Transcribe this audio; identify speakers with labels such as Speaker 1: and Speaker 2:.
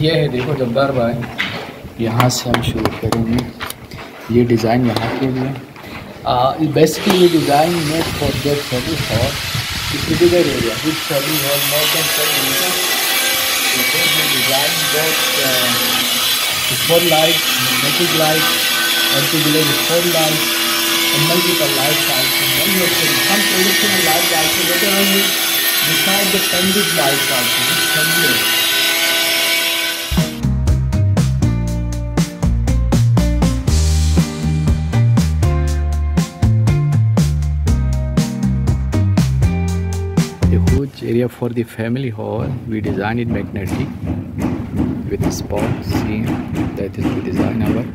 Speaker 1: ये है देखो जब्बार भाई, यहाँ से हम शुरू करेंगे। ये डिज़ाइन यहाँ के लिए बेसिकली ये design made for that service hall, it's bigger area with service hall more than 10 metre. Design both spot light, magnetic light, anti glare spot light and multiple lights also. Then you have some traditional lights also. Later on you decide the pendant lights also, which can be a huge area for the family hall. We designed it magnetic with spots. See, that is the design our.